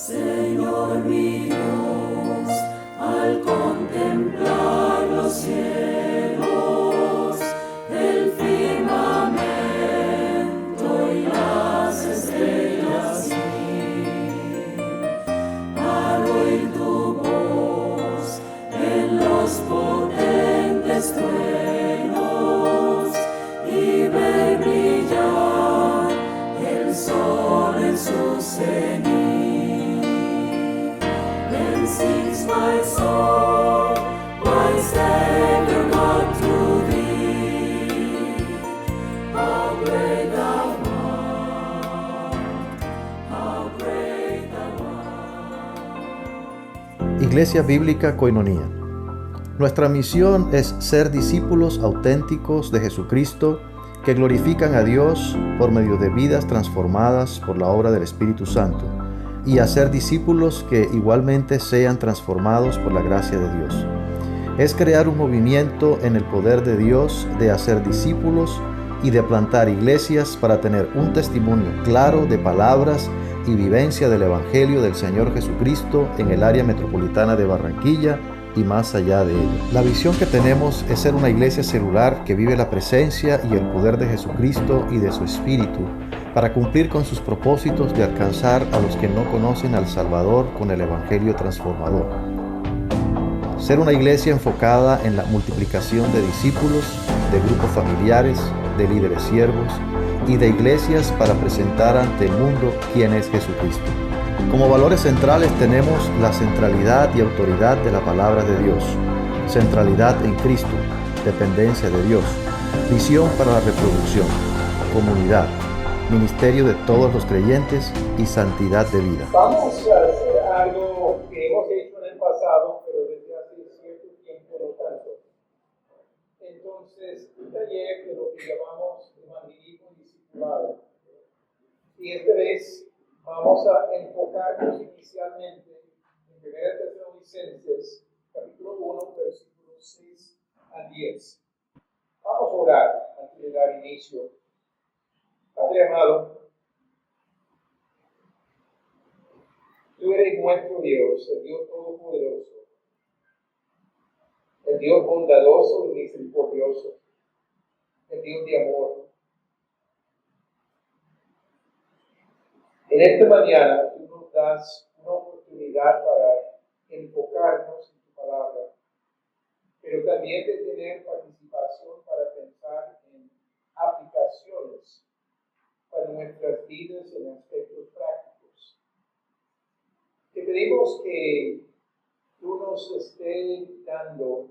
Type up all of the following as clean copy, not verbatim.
Señor mi Dios, al contemplar los cielos, el firmamento y las estrellas vi, al oír tu voz en los potentes truenos y ver brillar el sol en su cenit. Then sings my soul, my Savior God, to thee. How great thou art, how great thou art. Iglesia Bíblica Koinonía. Nuestra misión es ser discípulos auténticos de Jesucristo que glorifican a Dios por medio de vidas transformadas por la obra del Espíritu Santo y hacer discípulos que igualmente sean transformados por la gracia de Dios. Es crear un movimiento en el poder de Dios de hacer discípulos y de plantar iglesias para tener un testimonio claro de palabras y vivencia del Evangelio del Señor Jesucristo en el área metropolitana de Barranquilla y más allá de ella. La visión que tenemos es ser una iglesia celular que vive la presencia y el poder de Jesucristo y de su Espíritu para cumplir con sus propósitos de alcanzar a los que no conocen al Salvador con el Evangelio transformador. Ser una iglesia enfocada en la multiplicación de discípulos, de grupos familiares, de líderes siervos y de iglesias para presentar ante el mundo quién es Jesucristo. Como valores centrales tenemos la centralidad y autoridad de la palabra de Dios, centralidad en Cristo, dependencia de Dios, visión para la reproducción, comunidad, ministerio de todos los creyentes y santidad de vida. Vamos a hacer algo que hemos hecho en el pasado, pero desde hace cierto tiempo no tanto. Entonces, un taller de lo que llamamos evangelismo discipulado. Y esta vez vamos a enfocarnos inicialmente en 1 Tesalonicenses, capítulo 1, versículos 6 al 10. Vamos a orar antes de dar inicio. Padre amado, tú eres nuestro Dios, el Dios Todopoderoso, el Dios bondadoso y misericordioso, el Dios de amor. En esta mañana tú nos das una oportunidad para enfocarnos en tu palabra, pero también de tener participación para pensar en aplicaciones para nuestras vidas en aspectos prácticos. Te pedimos que tú nos estés dando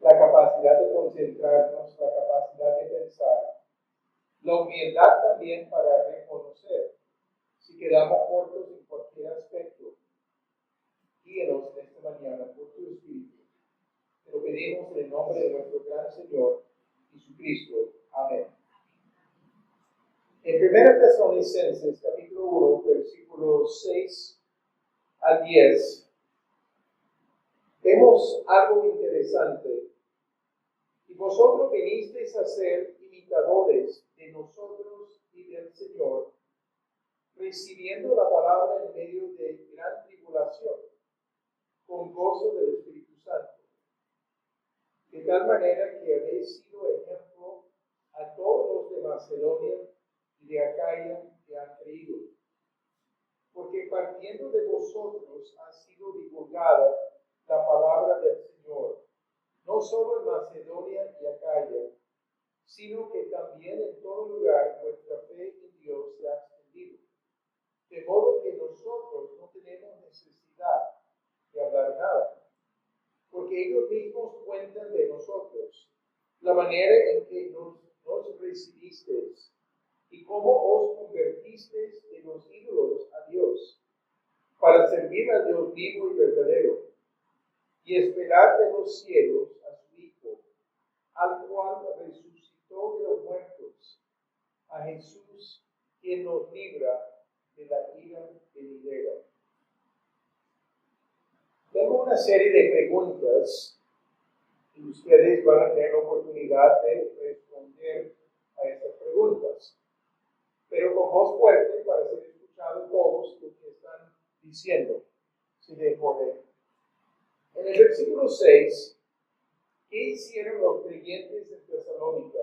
la capacidad de concentrarnos, la capacidad de pensar, la humildad también para reconocer si quedamos cortos en cualquier aspecto. Guíanos en esta mañana por tu Espíritu. Te lo pedimos en el nombre de nuestro gran Señor Jesucristo. Amén. En 1 Tesalonicenses, capítulo 1, versículos 6 al 10, vemos algo interesante. Y vosotros vinisteis a ser imitadores de nosotros y del Señor, recibiendo la palabra en medio de gran tribulación, con gozo del Espíritu Santo. De tal manera que habéis sido ejemplo a todos los de Macedonia y de Acaya que han creído. Porque partiendo de vosotros ha sido divulgada la palabra del Señor, no solo en Macedonia y Acaya, sino que también en todo lugar vuestra fe en Dios se ha extendido. De modo que nosotros no tenemos necesidad de hablar nada, porque ellos mismos cuentan de nosotros la manera en que nos recibisteis y cómo os convertisteis de los ídolos a Dios, para servir al Dios vivo y verdadero, y esperar de los cielos a su Hijo, al cual resucitó de los muertos, a Jesús, quien nos libra de la ira venidera. Tengo una serie de preguntas y ustedes van a tener la oportunidad de responder a estas preguntas. Pero con voz fuerte para ser escuchados todos todos lo que están diciendo, si dejo de. En el versículo 6, ¿qué hicieron los creyentes de Tesalónica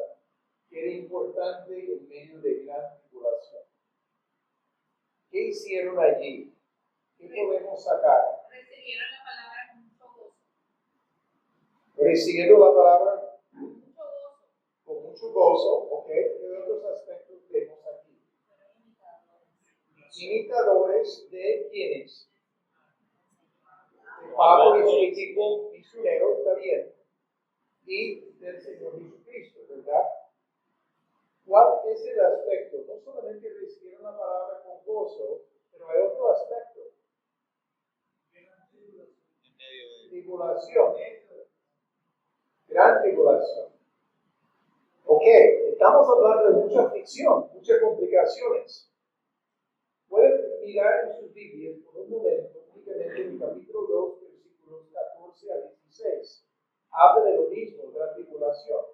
que era importante en medio de gran tribulación? ¿Qué hicieron allí? ¿Qué podemos sacar? Recibieron la palabra con mucho gozo. Recibieron la palabra Mucho gozo. con mucho gozo, ¿ok? ¿Qué otros aspectos vemos aquí? Imitadores de quiénes? De Pablo y su equipo misionero, está bien. Y del Señor Jesucristo, ¿verdad? ¿Cuál es el aspecto? No solamente recibieron la palabra con gozo, pero hay otro aspecto. Tribulación. Gran tribulación. Ok, estamos hablando de mucha aflicción, muchas complicaciones. Pueden mirar en sus Biblias por un momento, únicamente en el capítulo 2, versículos 14 a 16. Habla de lo mismo, de la tribulación.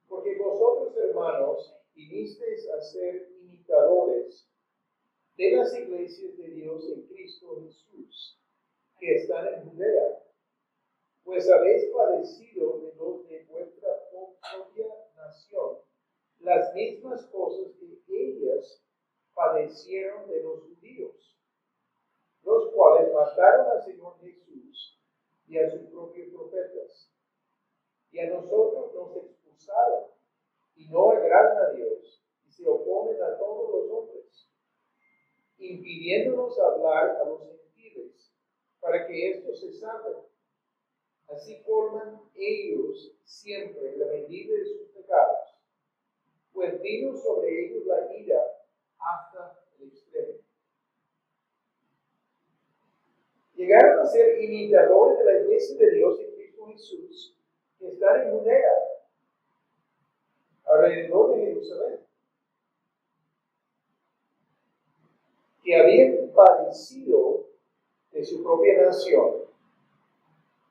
Porque vosotros, hermanos, vinisteis a ser imitadores de las iglesias de Dios en Cristo Jesús, que están en Judea, pues habéis padecido de los de vuestra propia nación las mismas cosas que ellas padecieron de los judíos, los cuales mataron al Señor Jesús y a sus propios profetas, y a nosotros nos expulsaron, y no agradan a Dios, y se oponen a todos los hombres, impidiéndonos hablar a los gentiles, para que estos se salven. Así forman ellos siempre la medida de sus pecados, pues vino sobre ellos la ira hasta el extremo. Llegaron a ser imitadores de la iglesia de Dios en Cristo Jesús, que está en Judea, alrededor de Jerusalén, que habían padecido de su propia nación.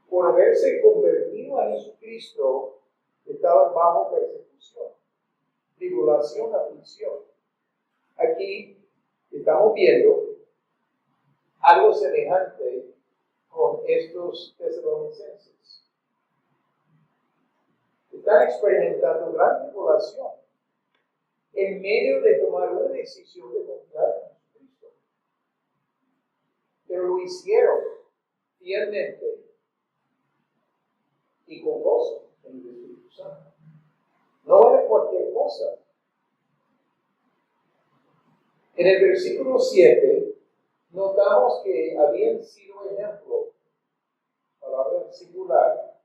Por haberse convertido a Jesucristo, estaban bajo persecución, tribulación, aflicción. Aquí estamos viendo algo semejante con estos tesalonicenses. Están experimentando gran tribulación en medio de tomar una decisión de confiar en Jesucristo. Pero lo hicieron fielmente y con gozo en el Espíritu Santo. No era cualquier cosa. En el versículo 7 notamos que habían sido ejemplo, palabra singular,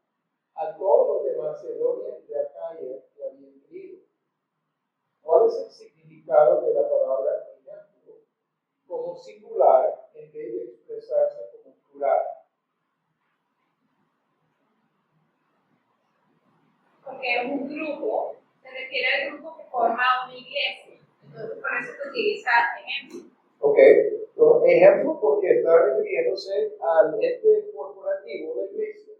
a todos los de Macedonia y de Acaya que habían creído. ¿Cuál es el significado de la palabra ejemplo como singular en vez de expresarse como plural? Porque es un grupo, se refiere al grupo que forma una iglesia. Entonces, por eso se utiliza ejemplo. Ok, so, ejemplo porque está refiriéndose al ente corporativo de la iglesia.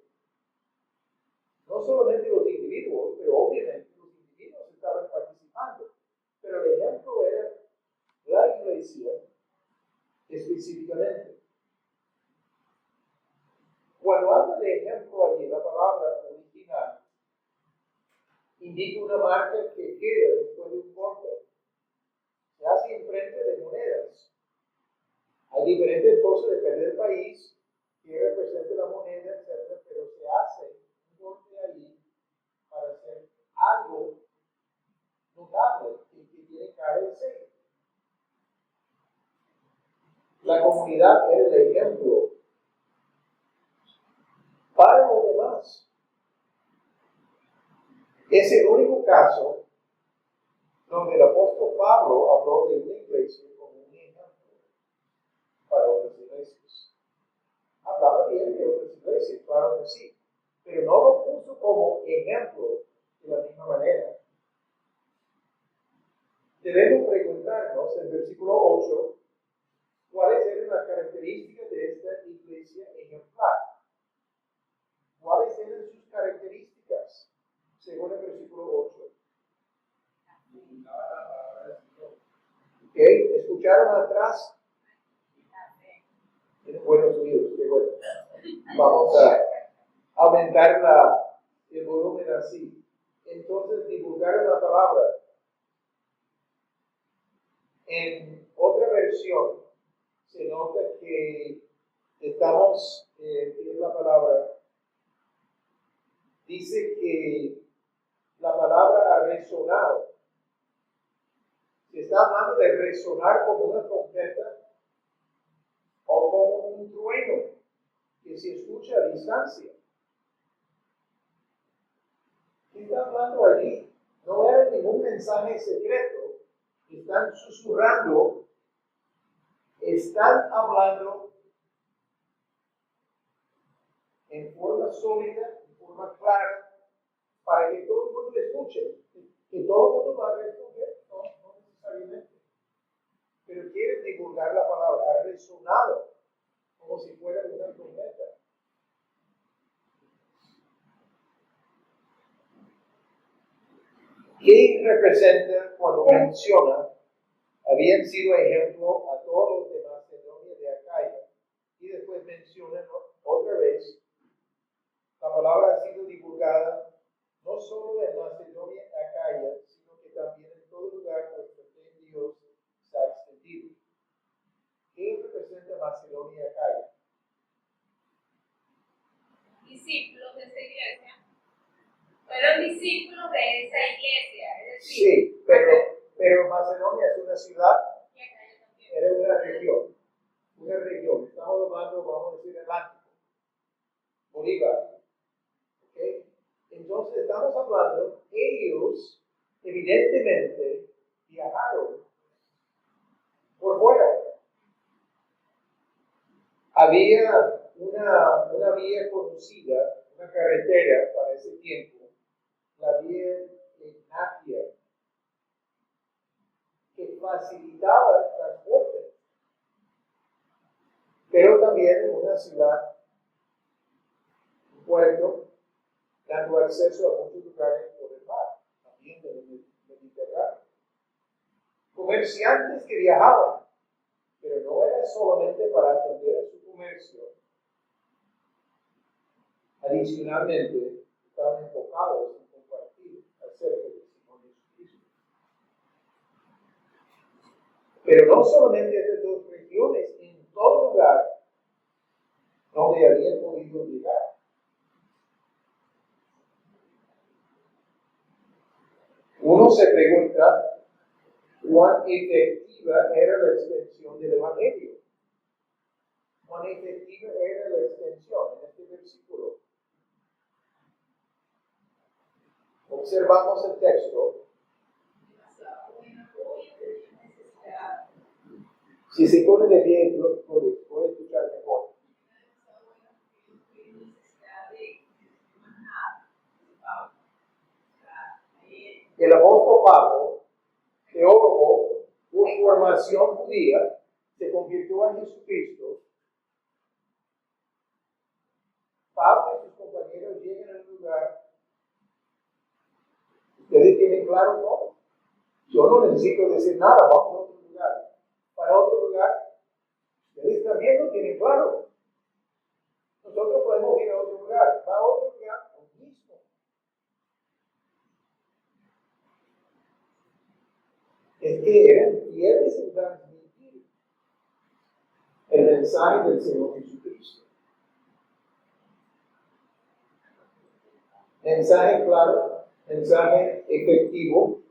No solamente los individuos, pero obviamente los individuos estaban participando. Pero el ejemplo era la iglesia específicamente. Cuando habla de ejemplo allí, la palabra original indica una marca que queda después de un golpe. Se hace enfrente de monedas. Hay diferentes cosas, depende del país, que represente la moneda, etc. Pero se hace un golpe ahí para hacer algo notable que tiene cara de sello. La comunidad era el ejemplo para los demás. Es el único caso donde el apóstol Pablo habló de una iglesia como un ejemplo para otras iglesias. Hablaba bien de otras iglesias, claro que sí, pero no lo puso como ejemplo de la misma manera. Debemos preguntarnos en el versículo 8, ¿cuáles eran las características de esta iglesia ejemplar? ¿Cuáles eran sus características? Según el versículo 8. ¿Ok? escucharon atrás? Tienen buenos oídos, qué bueno. Vamos a aumentar el volumen así. Entonces, divulgaron la palabra. En otra versión, se nota que estamos, en la palabra, dice que la palabra ha resonado. Se está hablando de resonar como una trompeta o como un trueno que se escucha a distancia. ¿Qué está hablando allí? No era ningún mensaje secreto. Están susurrando, están hablando en forma sólida, en forma clara, para que todo el mundo le escuche. Que todo el mundo va a responder, no necesariamente. Pero quieren divulgar la palabra, ha resonado como si fuera una trompeta. ¿Qué representa cuando menciona? Habían sido ejemplo a todos los de Macedonia de Acaya. Y después menciona otra vez, la palabra ha sido divulgada no solo en Macedonia y Acaya, sino que también en todo lugar donde la fe en Dios se ha extendido. ¿Qué representa Macedonia y Acaya? Discípulos de esa iglesia. Fueron discípulos de esa iglesia. Es decir, Sí, pero Macedonia es una ciudad, era una región. Una región. Estamos hablando, vamos a decir, Atlántico, Bolívar. ¿Okay? Entonces estamos hablando, ellos evidentemente viajaron por fuera. Había una vía conocida, una carretera para ese tiempo, la vía Ignacia, que facilitaba el transporte, pero también en una ciudad, un puerto, dando acceso a muchos lugares por el mar, también del Mediterráneo. Comerciantes que viajaban, pero no era solamente para atender a su comercio. Adicionalmente, estaban enfocados en compartir acerca del Señor Jesucristo. Pero no solamente estas dos regiones, en todo lugar donde habían podido llegar. Uno se pregunta cuán efectiva era la extensión del Evangelio. Cuán efectiva era la extensión en este versículo. Observamos el texto. Si se pone de pie, puede escuchar mejor. El apóstol Pablo, teólogo por formación judía, se convirtió en Jesucristo. Pablo y sus compañeros llegan a un lugar. Ustedes tienen claro todo. Yo no necesito decir nada, vamos a otro lugar. Para otro lugar, ustedes también lo tienen claro. Nosotros podemos ir a otro lugar. Va a otro lugar, lo mismo. Es que eran fieles en transmitir el mensaje del Señor Jesucristo. Mensaje claro, mensaje efectivo.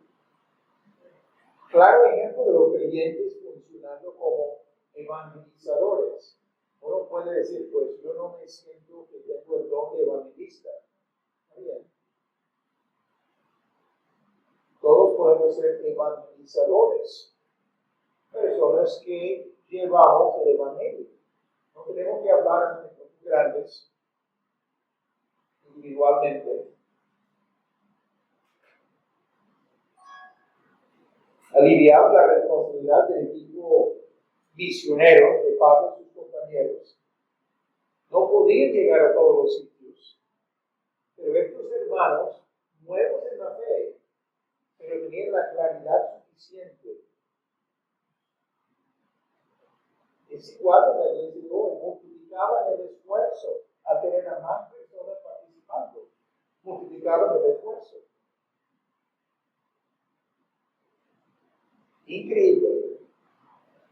Claro ejemplo de los creyentes funcionando como evangelizadores. Uno puede decir, pues yo no me siento que tengo el don de evangelista. Está bien. Todos podemos ser evangelizadores. Personas que llevamos el evangelio. No tenemos que hablar ante los grandes individualmente. Aliviar la responsabilidad del equipo misionero de Pablo y sus compañeros. No podían llegar a todos los sitios, pero estos hermanos, nuevos en la fe, pero tenían la claridad suficiente Es igual en la iglesia de hoy, multiplicaban el esfuerzo al tener a más personas participando, multiplicaban el esfuerzo. Increíble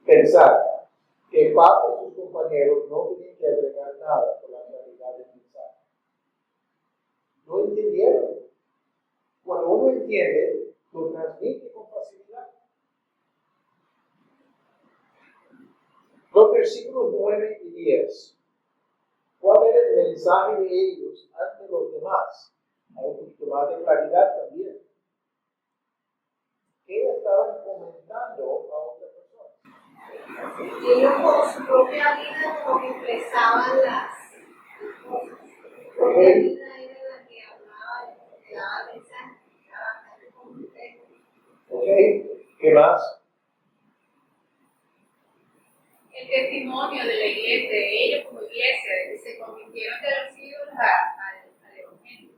pensar que parte de sus compañeros no tenían que agregar nada por la claridad del mensaje. No entendieron. Cuando uno entiende, lo transmite con facilidad. Los versículos 9 y 10. ¿Cuál era el mensaje de ellos ante los demás? Hay un poquito más de claridad también. ¿Qué estaban comentando a otras personas? Ellos por su propia vida como que expresaban las cosas. Su propia vida era la que hablaba, que daba mensajes, que daba bastante complejo. ¿Ok? ¿Qué más? El testimonio de la iglesia, de ellos como iglesia, de que se convirtieron de los ídolos al evangelio.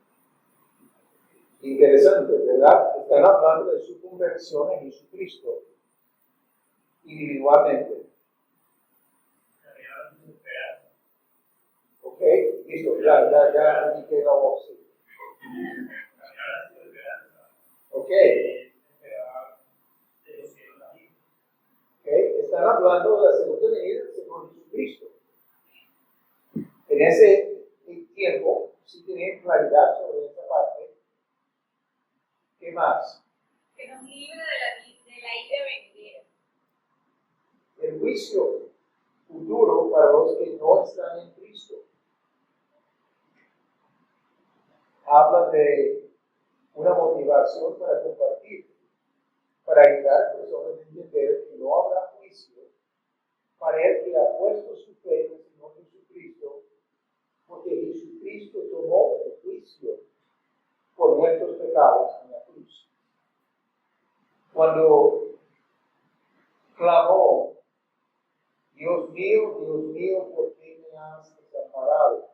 Interesante, ¿verdad? Están hablando de su conversión en Jesucristo, individualmente. ¿Ok? Listo, ya indiqué la voz. ¿Ok? Están hablando de la segunda venida del Señor Jesucristo. En ese tiempo, sí tenían claridad sobre esta parte. ¿Qué más? Que nos libre de la ira venidera. El juicio futuro para los que no están en Cristo. Habla de una motivación para compartir, para ayudar a personas a entender que no habrá juicio para el que ha puesto su fe en el Señor Jesucristo, porque Jesucristo tomó el juicio por nuestros pecados en la cruz. Cuando clamó, Dios mío, ¿por qué me has desamparado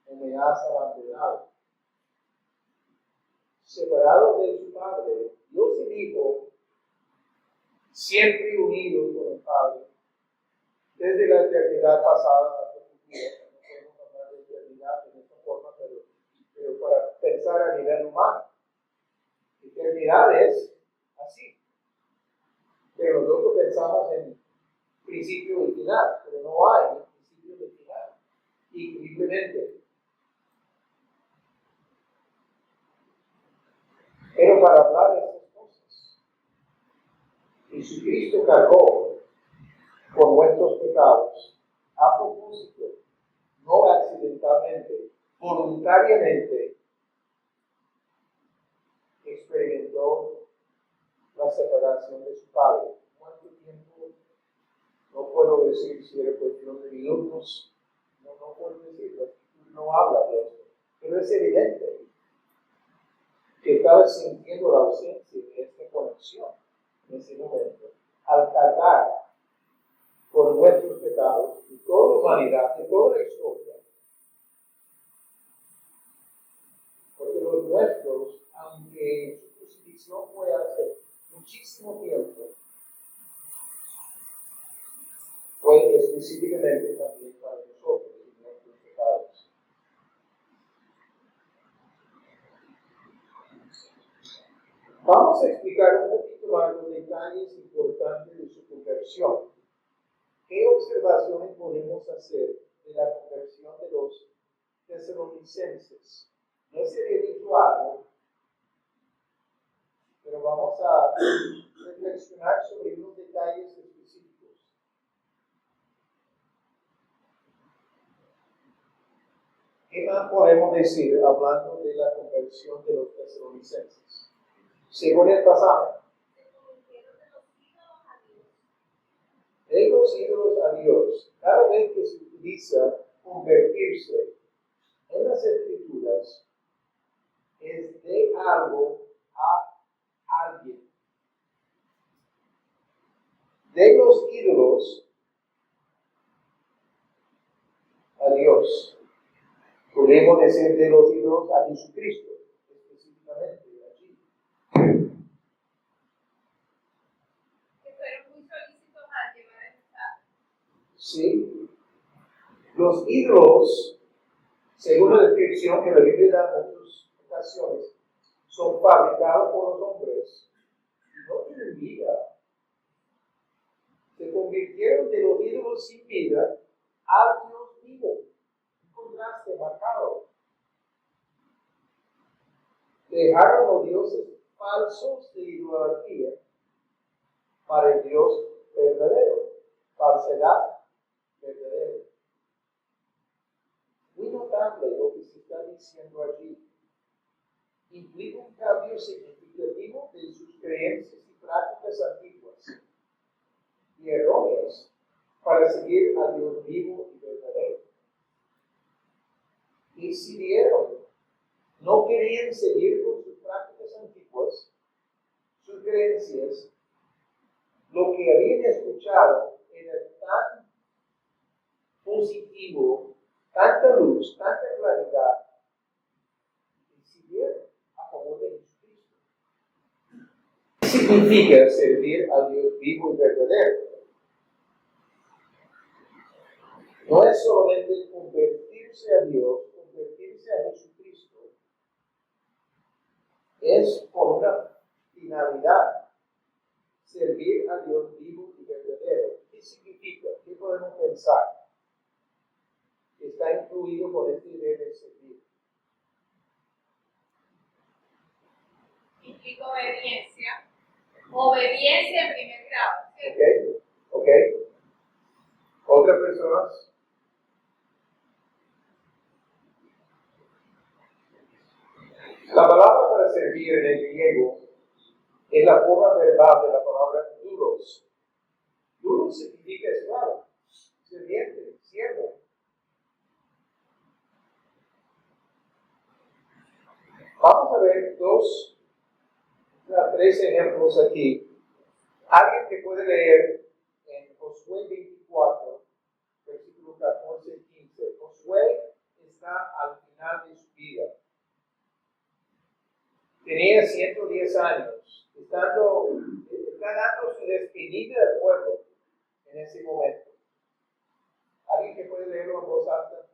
o me has abandonado? Separado de su Padre, Dios el Hijo, siempre unidos con el Padre, desde la eternidad pasada hasta el futuro. No podemos hablar de eternidad en esta forma, pero para pensar a nivel humano, eternidad es así. Pero nosotros pensamos en principio y final, pero no hay principio y final, increíblemente. Pero para hablar de estas cosas, Jesucristo cargó con nuestros pecados a propósito, no accidentalmente, voluntariamente experimentó la separación de su Padre. ¿Cuánto tiempo? No puedo decir si era cuestión de minutos, no puedo decirlo, no habla de esto, pero es evidente que estaba sintiendo la ausencia de esta conexión en ese momento, al cargar por nuestros pecados, de toda la humanidad, de toda la historia. Porque los nuestros, aunque su crucifixión fue hace muchísimo tiempo, fue específicamente también para nosotros y nuestros pecados. Vamos a explicar un poquito más los detalles importantes de su conversión. ¿Qué observaciones podemos hacer de la conversión de los tesalonicenses? No sería dicho algo, pero vamos a reflexionar sobre unos detalles específicos. ¿Qué más podemos decir hablando de la conversión de los tesalonicenses? Según el pasaje. De los ídolos a Dios. Cada vez que se utiliza convertirse en las Escrituras, es de algo a alguien. De los ídolos a Dios. Podemos decir de los ídolos a Jesucristo, específicamente allí. Que fueron muy solícitos al llevar el mensaje. ¿Sí? Los ídolos, según la descripción que la Biblia da en muchas ocasiones, son fabricados por los hombres y no tienen vida. Se convirtieron de los ídolos sin vida al Dios vivo. Un contraste marcado. Dejaron los dioses falsos de idolatría para el Dios verdadero. Falsedad verdadera. Muy notable lo que se está diciendo allí. Implica un cambio significativo de sus creencias y prácticas antiguas y erróneas para seguir al Dios vivo y verdadero. Y si vieron, no querían seguir con sus prácticas antiguas, sus creencias, lo que habían escuchado era tan positivo, tanta luz, tanta claridad, y decidieron a favor de Jesucristo. ¿Qué significa servir al Dios vivo y verdadero? No es solamente convertirse a Dios, convertirse a Jesucristo, es con una finalidad, servir a Dios vivo y verdadero. ¿Qué significa? ¿Qué podemos pensar? Está incluido con esta idea de servir. Implica obediencia. Obediencia en primer grado, ¿cierto? ¿Ok? ¿Otras personas? La palabra para servir en el griego es la forma verbal de la palabra duros. Duros significa esclavo, sirviente, siervo. Vamos a ver tres ejemplos aquí. Alguien que puede leer en Josué 24, versículo 14 y 15. Josué está al final de su vida. Tenía 110 años. Está dando su despedida del pueblo en ese momento. ¿Alguien que puede leerlo en voz alta?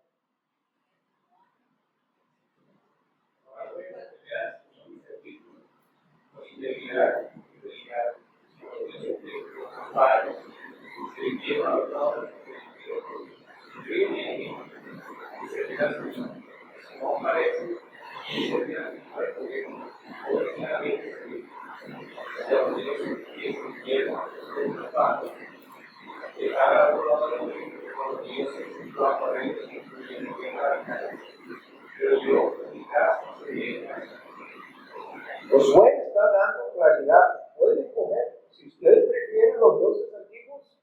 Josué está dando claridad. Pueden escoger. Si ustedes prefieren los dioses antiguos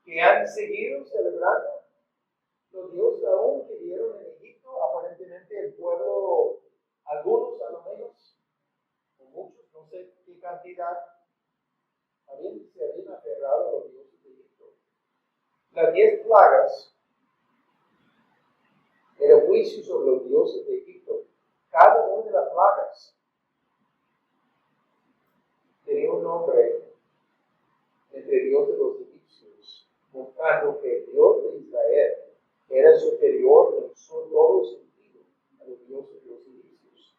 que han seguido celebrando, los dioses aún que vieron en Egipto, aparentemente el pueblo, algunos a lo menos, o muchos, no sé qué cantidad, se habían aferrado a los dioses de Egipto. Las 10 plagas era juicio sobre los dioses de Egipto. Cada una de las plagas tenía un nombre entre Dios de los egipcios, mostrando que el Dios de Israel era superior en todo sentido a los dioses de los egipcios.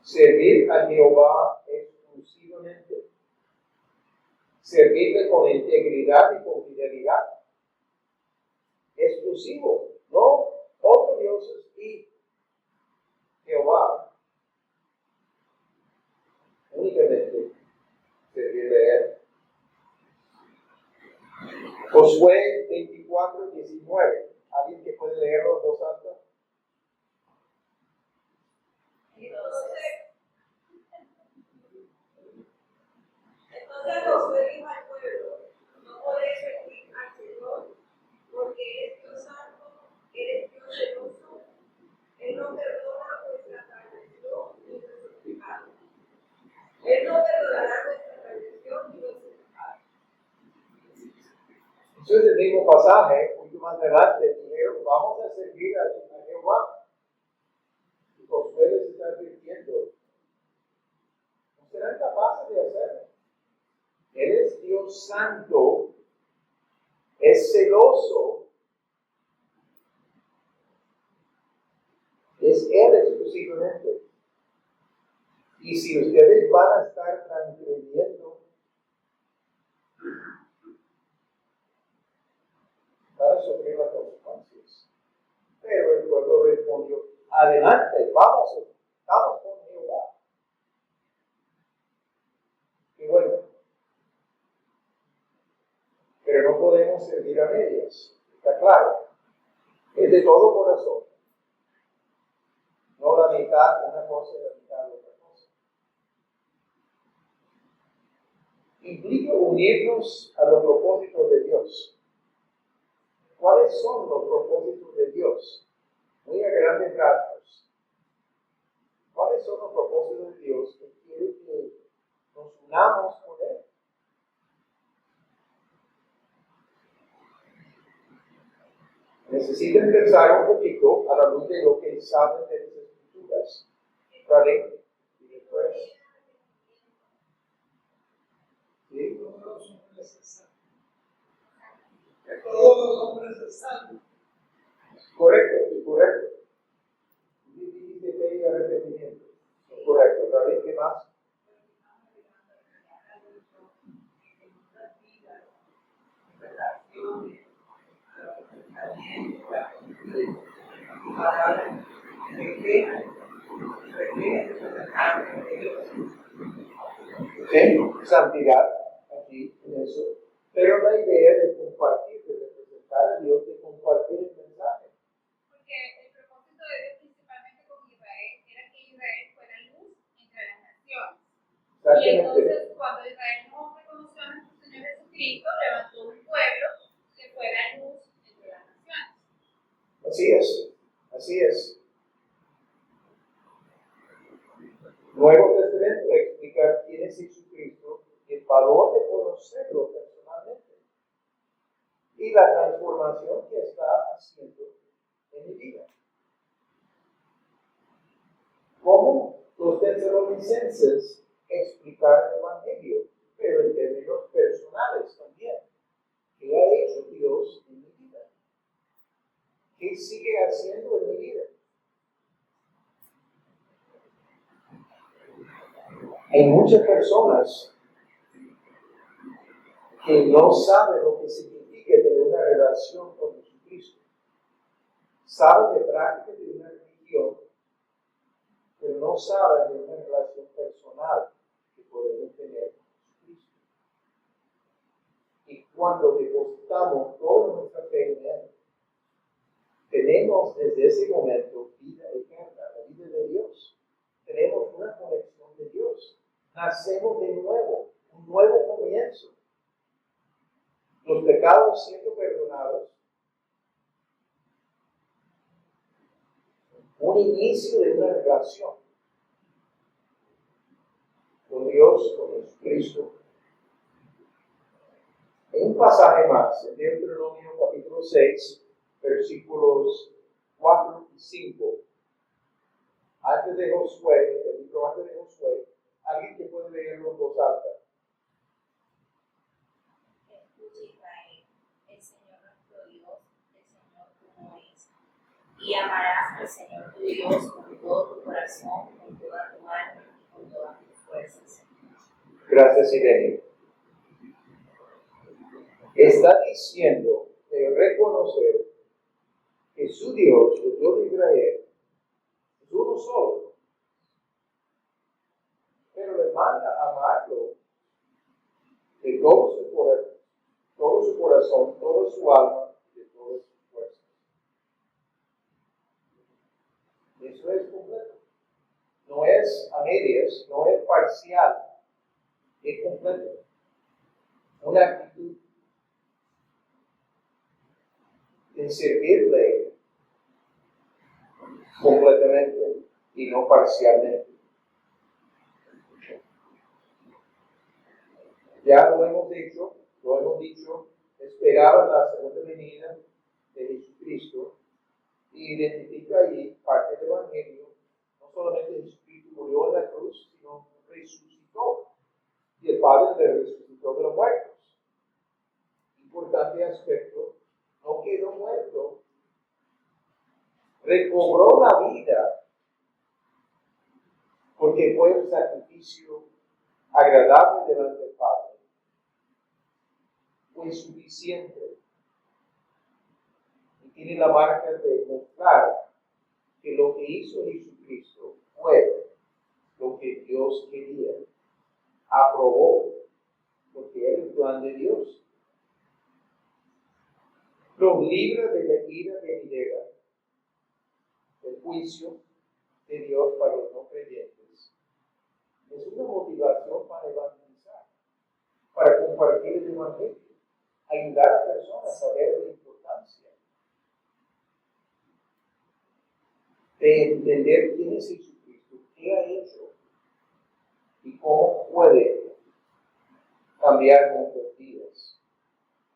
Servir a Jehová exclusivamente. Servirle con integridad y con fidelidad. Exclusivo, no otros dioses y Jehová. Únicamente servirle a él. Josué 24, 19. ¿Alguien que puede leerlo en voz alta? Entonces Josué dijo al pueblo: no podéis servir al Señor, porque eres Dios santo, eres Dios celoso. Él no perdona vuestra transgresión ni vuestros pecados. Él no perdonará vuestra transgresión ni vuestros pecados. Eso es el mismo pasaje, un poquito más adelante. Dijeron, vamos a servir a Jehová. Y Josué les está advirtiendo, no serán capaces de hacerlo. Él es Dios santo, es celoso, es Él exclusivamente. Y si ustedes van a estar transgrediendo, van a sufrir las consecuencias. Pero el pueblo respondió, adelante, vamos con Jehová. Y bueno, pero no podemos servir a medias, está claro. Es de todo corazón. No la mitad una cosa y la mitad otra cosa. Implica unirnos a los propósitos de Dios. ¿Cuáles son los propósitos de Dios? Muy a grandes rasgos. ¿Cuáles son los propósitos de Dios que quiere que nos unamos con Él? Necesitan pensar un poquito a la luz de lo que saben de las Escrituras. ¿Vale? Y después. ¿Sí? Todos los hombres se salvan. Que todos los hombres se salvan. Correcto. Dice arrepentimiento. Correcto. ¿Vale? ¿Qué más? Santidad, aquí, en eso. Pero la idea de compartir, de representar a Dios, de compartir el mensaje. Porque el propósito de Dios principalmente con Israel era que Israel fuera luz entre las naciones. Y entonces cuando Israel no reconoció a nuestro Señor Jesucristo, levantó un pueblo que fuera luz entre las naciones. Así es. Nuevo Testamento explica quién es Jesucristo, el valor de conocerlo personalmente y la transformación que está haciendo en mi vida. ¿Cómo los tesalonicenses explicar el Evangelio? Pero en términos personales también. ¿Qué ha hecho Dios en mi vida? ¿Qué sigue haciendo en mi vida? Hay muchas personas que no saben lo que significa tener una relación con Jesucristo. Saben de prácticas de una religión, pero no saben de una relación personal que podemos tener con Jesucristo. Y cuando depositamos toda nuestra fe en Él, tenemos desde ese momento vida eterna, la vida de Dios. Tenemos una conexión de Dios. Nacemos de nuevo, un nuevo comienzo. Los pecados siendo perdonados, un inicio de una relación con Dios, con Jesucristo. En un pasaje más, en Deuteronomio capítulo 6, versículos 4 y 5, antes de Josué, el libro antes de Josué, alguien que puede leerlo en voz alta. Escucha Israel, el Señor nuestro Dios, el Señor uno es. Y amarás al Señor tu Dios con todo tu corazón, con toda tu alma y con todas tus fuerzas. Gracias, Irene. Está diciendo de reconocer que su Dios, el Dios de Israel, es uno solo. Pero le manda a amarlo de todo su corazón, toda su alma y de todas sus fuerzas. Eso es completo. No es a medias, no es parcial, es completo. Una actitud de servirle completamente y no parcialmente. Ya lo hemos dicho, esperaba la segunda venida de Jesucristo y identifica ahí parte del Evangelio. No solamente Jesucristo murió en la cruz, sino resucitó. Y el Padre le resucitó de los muertos. aspecto, no quedó muerto, recobró la vida, porque fue un sacrificio agradable delante del Padre. Fue suficiente. Y tiene la marca de mostrar que lo que hizo Jesucristo fue lo que Dios quería. Aprobó, porque era el plan de Dios. Los libra de la ira venidera, el juicio de Dios para los no creyentes. Es una motivación para evangelizar, para compartir el evangelio, ayudar a personas a ver la importancia de entender quién es Jesucristo, qué ha hecho y cómo puede cambiar nuestras vidas.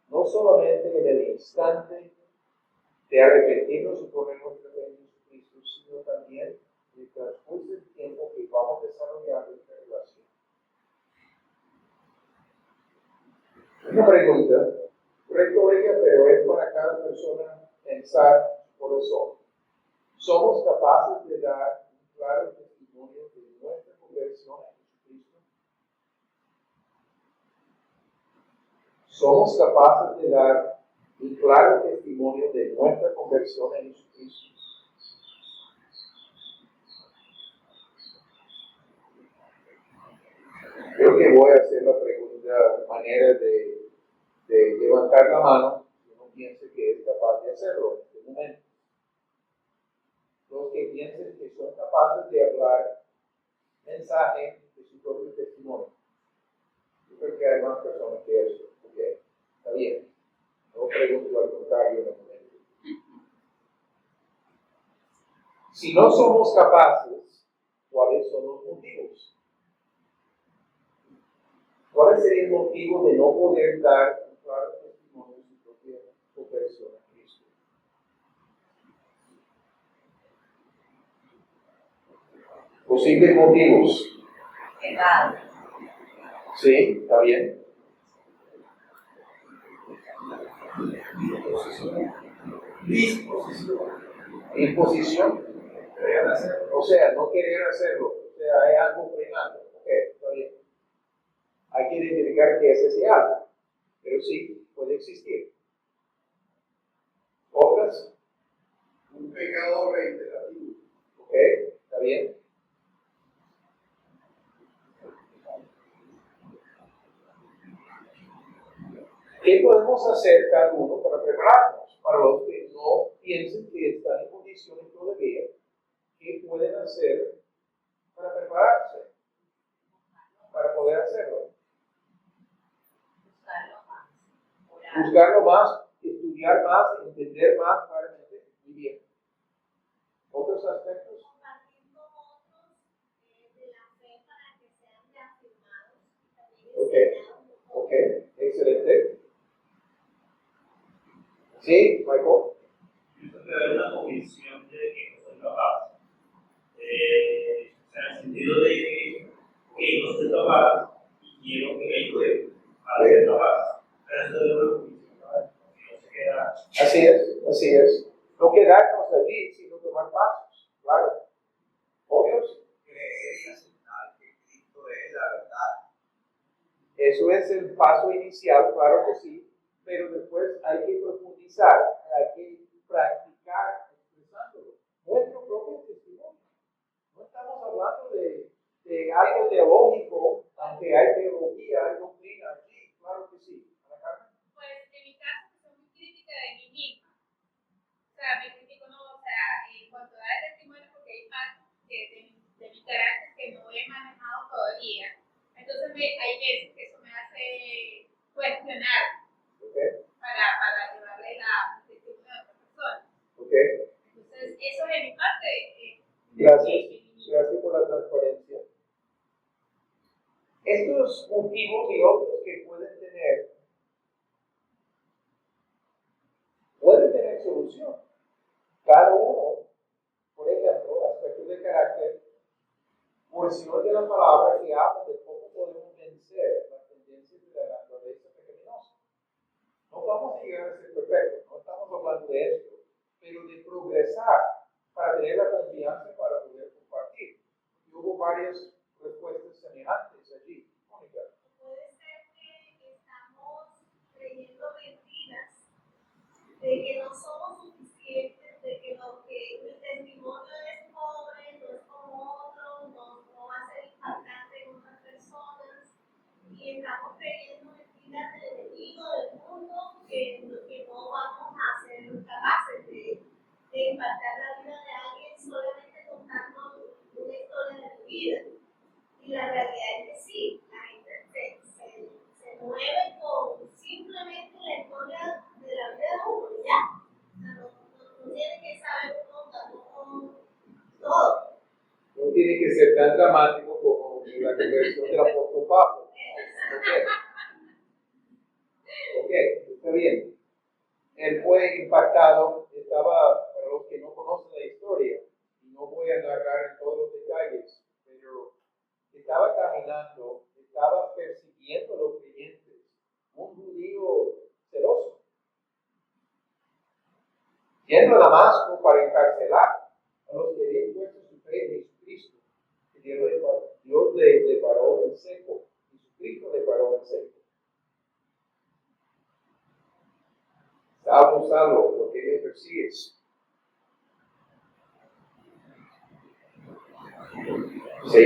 No solamente en el instante de arrepentirnos y poner nuestra fe en Jesucristo, sino también en el transcurso del tiempo que vamos desarrollando esta relación. Una pregunta, retórica, pero es para cada persona pensar por eso. ¿Somos capaces de dar un claro testimonio de nuestra conversión a Jesucristo? ¿Somos capaces de dar un claro testimonio de nuestra conversión a Jesucristo? Creo que voy a hacer la pregunta, manera de levantar la mano, si uno piense que es capaz de hacerlo en este momento. Los que piensen que son capaces de hablar mensaje de su propio testimonio. Yo creo que hay más personas que eso. Ok, está bien. No pregunto al contrario en el momento. Si no somos capaces, ¿cuáles son los motivos? ¿Cuál sería el motivo de no poder dar un claro testimonio de su propia conversión a Cristo? Posibles motivos. Pecado. Sí, está bien. Imposición. O sea, no querer hacerlo. O sea, hay algo frenando. Ok, está bien. Hay que identificar que ese sea algo. Pero sí, puede existir. ¿Otras? Un pecado reiterativo. Ok, está bien. ¿Qué podemos hacer cada uno para prepararnos? Para los que no piensen que están en condiciones todavía, ¿qué pueden hacer para prepararse? Para poder hacerlo. Buscarlo más, estudiar más, entender más claramente. Muy bien. ¿Otros aspectos? Compartir con otros de la fe para que sean reafirmados. Ok, excelente. Sí, Michael. Pienso que hay una convicción de que no soy capaz. O sea, en el sentido de que no soy capaz y quiero que me ayude a ser capaz. Pero eso es una convicción, ¿verdad? No se queda. Así es. No quedarnos allí, sino tomar pasos. Claro. ¿Otros? Creer y aceptar que Cristo es la verdad. Eso es el paso inicial, claro que sí, pero después hay que profundizar, hay que practicar expresándolo. Nuestro propio testimonio. No estamos hablando de algo teológico, aunque hay teología, hay doctrina aquí, claro que sí. ¿Ana Carmen? Pues en mi caso, que soy muy crítica de mí misma. O sea, me critico, no, o sea, en cuanto a dar testimonio, porque hay partes de mi carácter que no he manejado todavía. Entonces, hay veces que eso me hace cuestionar Ok, para llevarle la testimonio a otra persona. ok. Entonces, eso es de mi parte. Gracias por la transparencia. Estos motivos y otros que pueden tener solución. Cada uno, por ejemplo, aspectos de carácter, porciones de la palabra que hablan de cómo podemos vencer las tendencias de la naturaleza pecaminosa. No no vamos a llegar a ser perfectos, no estamos hablando de esto, pero de progresar para tener la confianza para poder compartir. Y hubo varias respuestas semejantes allí. Mónica. Puede ser que estamos creyendo mentiras, de que no somos suficientes, de que lo que mi testimonio es pobre, no es como otro, no va a ser impactante en otras personas, y estamos creyendo mentiras del enemigo, del mundo, que no vamos a ser capaces de impactar la vida de alguien solamente contando una historia de tu vida. Y la realidad es que sí, la gente se mueve con simplemente la historia de la vida de uno y ya. O sea, no tiene que saber uno tampoco todo. No tiene que ser tan dramático como la conversión del apóstol Pablo. Ok, está bien. Él fue impactado, para los que no conocen la historia, y no voy a narrar en todos los detalles, pero estaba caminando, estaba persiguiendo a los creyentes, un judío celoso, yendo a Damasco para encarcelar a los que habían puesto su fe en Jesucristo. Dios le paró en seco, Jesucristo le paró en seco. Está usando lo que ellos persiguen. ¿Sí?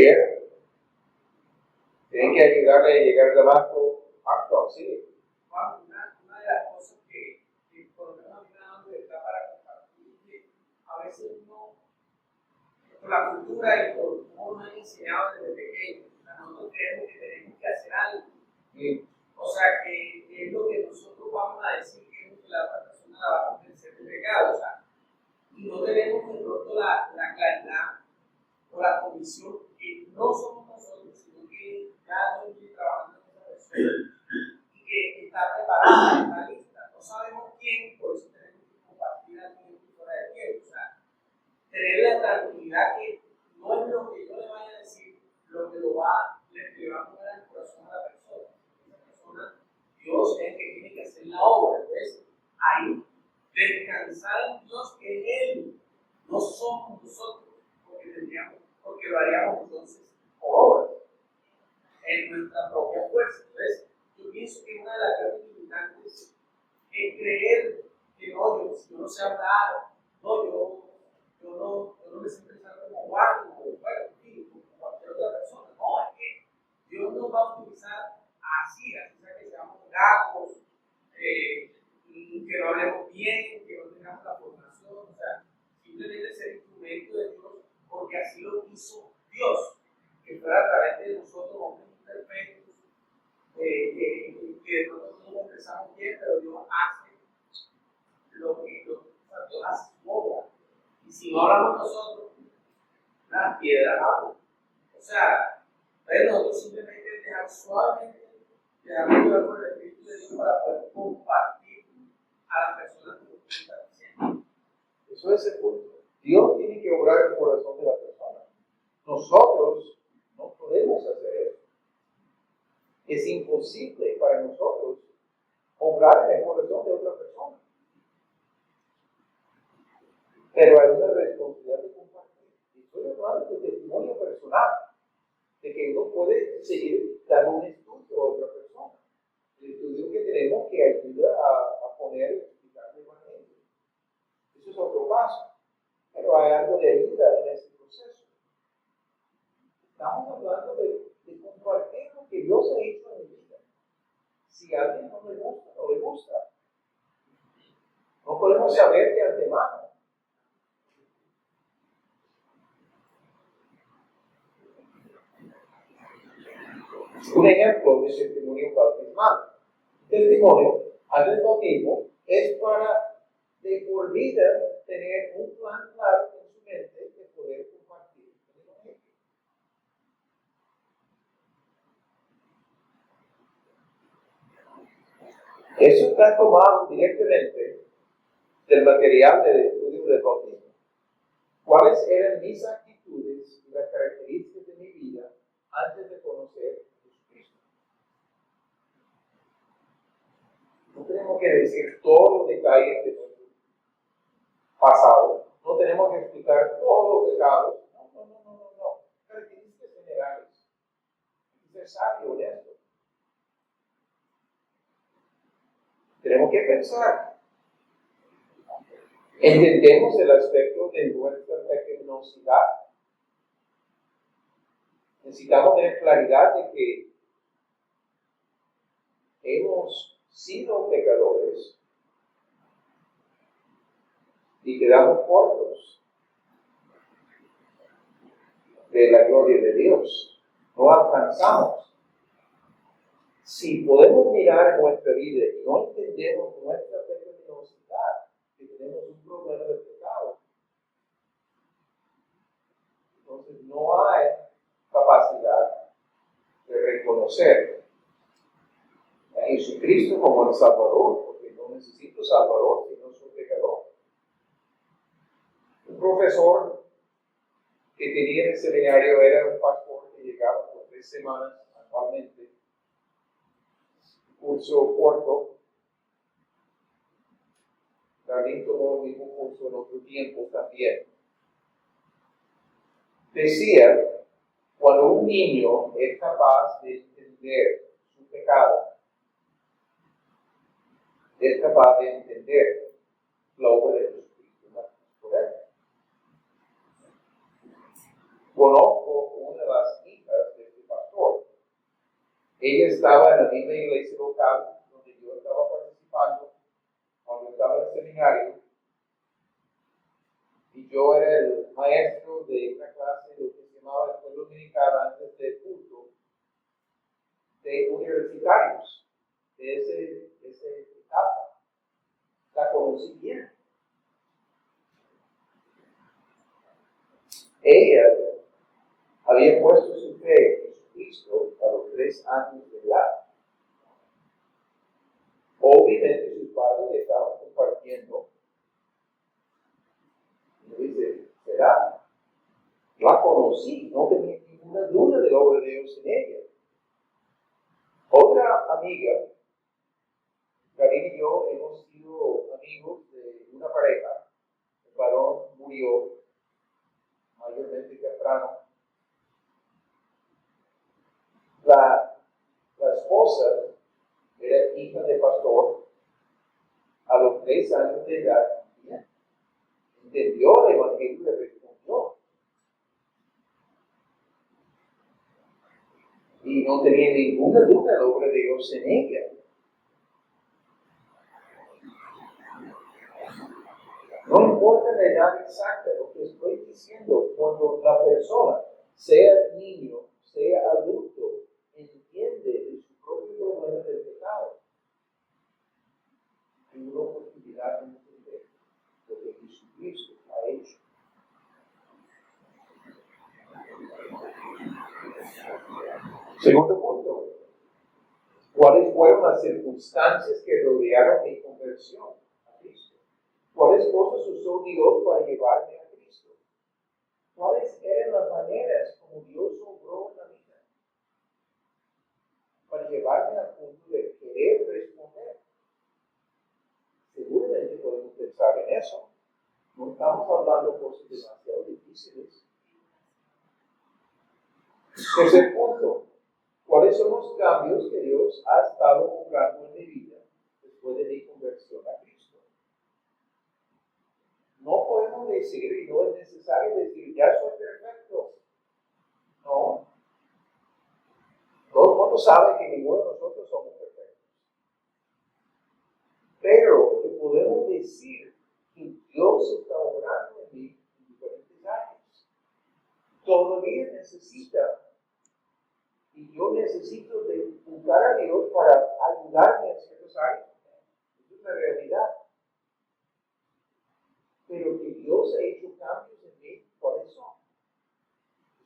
Tienen que ayudarle a llegar a Damasco. Sí. Una de las cosas que por lo menos a mí me da libertad para compartir es que a veces uno, por la cultura y por cómo nos han enseñado desde pequeños, nosotros creemos que tenemos que hacer algo. O sea, que es lo que nosotros vamos a decir que es lo que la otra persona la va a convencer de pecado. O sea, y no tenemos de pronto la claridad o la convicción que no somos nosotros, sino que ya no estoy trabajando en esa persona y que está preparada, está lista. No sabemos quién, por eso tenemos que compartir algo fuera de tiempo. O sea, tener la tranquilidad que no es lo que yo le vaya a decir, lo que le va a poner al corazón a la persona. Esa persona, Dios es el que tiene que hacer la obra. Entonces, ahí, descansar en Dios que es Él, no somos nosotros, porque lo haríamos entonces por obra, en nuestra propia fuerza. Entonces, yo pienso que una de las grandes limitantes es creer que no, yo no sé hablar, no, yo no me sé expresar como Juan, o bueno, como cualquier otra persona. No, es que Dios nos va a utilizar así sea que seamos gatos, que no hablemos bien, que no tengamos la formación, o sea, simplemente ser instrumento de Dios, porque así lo quiso Dios, que fuera a través de nosotros, hombres imperfectos, que nosotros no nos expresamos bien, pero Dios hace Dios hace su obra. Y si no hablamos nosotros, las piedras hablan. O sea, nosotros simplemente dejar suavemente, dejarnos llevar por el Espíritu de Dios para poder compartir a las personas que nos están diciendo. Eso es el punto. Dios tiene que obrar en el corazón de la persona. Nosotros no podemos hacer eso. Es imposible para nosotros obrar en el corazón de otra persona. Pero hay una responsabilidad de compartir. Y estoy hablando de testimonio personal, de que uno puede seguir dando un estudio a otra persona. El estudio que tenemos que ayuda a poner y explicar el evangelio. Eso es otro paso. Pero hay algo de ayuda en este proceso. Estamos hablando de compartir lo que Dios ha hecho en mi vida. Si a alguien no le gusta, no le gusta. No podemos saber de antemano. Un ejemplo de testimonio bautismal. Testimonio al bautismo es para de por vida tener un plan claro en su mente de poder compartir el evangelio. Eso está tomado directamente del material del estudio del bautismo. ¿Cuáles eran mis actitudes y las características de mi vida antes de conocer a Jesucristo? No tenemos que decir todos los detalles de nuestro pasado. No tenemos que explicar todos los pecados. No. Características generales. Hay que ser sabio en esto. Tenemos que pensar. Entendemos el aspecto de nuestra pecaminosidad. Necesitamos tener claridad de que hemos sido pecadores y quedamos cortos de la gloria de Dios. No alcanzamos. Si podemos mirar nuestra vida y no entendemos nuestra pecaminosidad, que tenemos un problema de pecado, entonces no hay capacidad de reconocer a Jesucristo como el Salvador, porque no necesito Salvador si no soy pecador. Un profesor que tenía en el seminario era un pastor que llegaba por 3 semanas anualmente, curso corto. También tomó el mismo curso en otro tiempo también. Decía, cuando un niño es capaz de entender su pecado, es capaz de entender la obra de Jesucristo en la cruz. Conozco una de las hijas de este pastor. Ella estaba en la misma iglesia local donde yo estaba participando cuando estaba en el seminario. Y yo era el maestro de una clase de lo que se llamaba escuela dominical antes del culto de universitarios de esa etapa. La conocí bien. Ella había puesto su fe en Jesucristo a los 3 años de edad. Obviamente sus padres le estaban compartiendo. Y dice, ¿será? La conocí, no tenía ninguna duda de la obra de Dios en ella. Otra amiga, Karina y yo hemos sido amigos de una pareja. El varón murió mayormente temprano. La esposa era hija de pastor. A los 3 años de edad, entendió el evangelio y le respondió. Y no tenía ninguna duda de la obra de Dios en ella. No importa la edad exacta, lo que estoy diciendo, cuando la persona, sea niño, sea adulto, entiende de su propio problema del pecado, hay una oportunidad de entender lo que Jesucristo ha hecho. Segundo punto, ¿cuáles fueron las circunstancias que rodearon mi conversión a Cristo? ¿Cuáles cosas usó Dios para llevarme a Cristo? ¿Cuáles eran las maneras como Dios obró en la vida para llevarme al punto de querer responder? Seguramente podemos pensar en eso. No estamos hablando de cosas demasiado difíciles. Tercer punto, ¿cuáles son los cambios que Dios ha estado obrando en mi vida después de mi conversión a Cristo? No podemos decir, y no es necesario decir, ya soy perfecto. No. Todo el mundo sabe que ninguno de nosotros somos perfectos. Pero que podemos decir que Dios está obrando en mí en diferentes áreas. Todavía necesita, y yo necesito de buscar a Dios para ayudarme en ciertas áreas. Es una realidad. Pero que Dios ha hecho cambios en mí, por eso.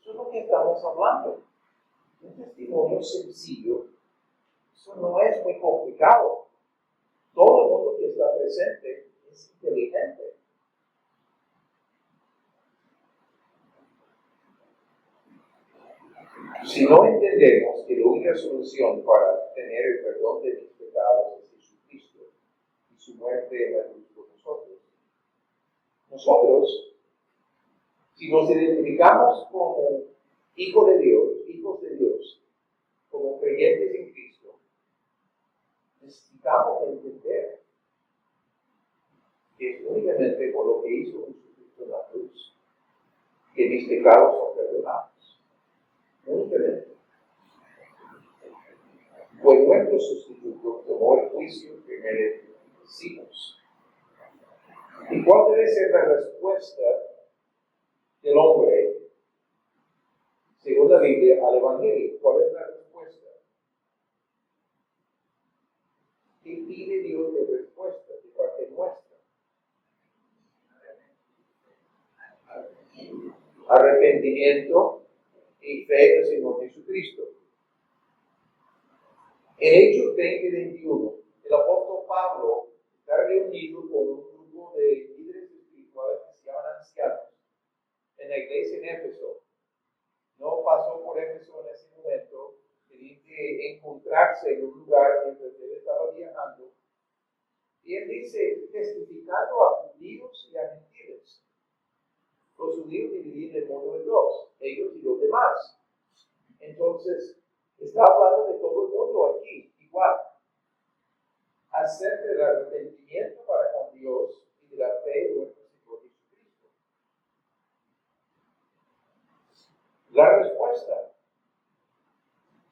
Eso es lo que estamos hablando. Un testimonio sencillo, eso no es muy complicado. Todo el mundo que está presente es inteligente. Si no entendemos que la única solución para tener el perdón de mis pecados es Jesucristo, su muerte en la cruz por nosotros. Nosotros, si nos identificamos como hijos de Dios, como creyentes en Cristo, necesitamos entender que es únicamente por lo que hizo Jesucristo en la cruz que mis pecados son perdonados. Únicamente. Fue nuestro sustituto, tomó el juicio que merecimos. ¿Y cuál debe ser la respuesta del hombre, según la Biblia, al Evangelio? ¿Cuál es la respuesta? ¿Qué pide Dios de respuesta de parte nuestra? Arrepentimiento y fe en el Señor Jesucristo. En Hechos 20:21, el apóstol Pablo está reunido con un grupo de líderes espirituales que se llaman ancianos en la iglesia en Éfeso. No pasó por Éfeso en ese momento, tenía que encontrarse en un lugar mientras él estaba viajando. Y él dice, testificando a judíos y a gentiles. Los judíos dividían el mundo en dos, ellos y los demás. Entonces, está hablando de todo el mundo aquí, igual. Acerca del arrepentimiento para con Dios y de la fe en nuestro Señor Jesucristo. La respuesta: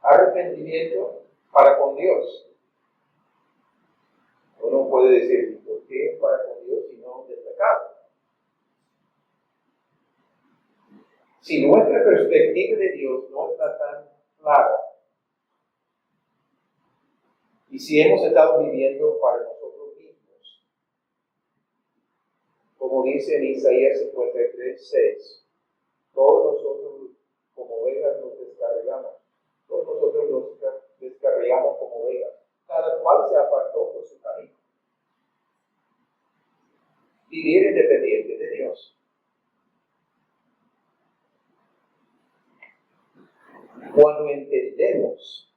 arrepentimiento para con Dios. Uno puede decir, ¿por qué para con Dios y no del pecado? Si nuestra perspectiva de Dios no está tan clara, y si hemos estado viviendo para nosotros mismos, como dice en Isaías 53:6, todos nosotros como ovejas nos descarriamos, todos nosotros nos descarriamos como ovejas, cada cual se apartó por su camino. Vivir independiente de Dios. Cuando entendemos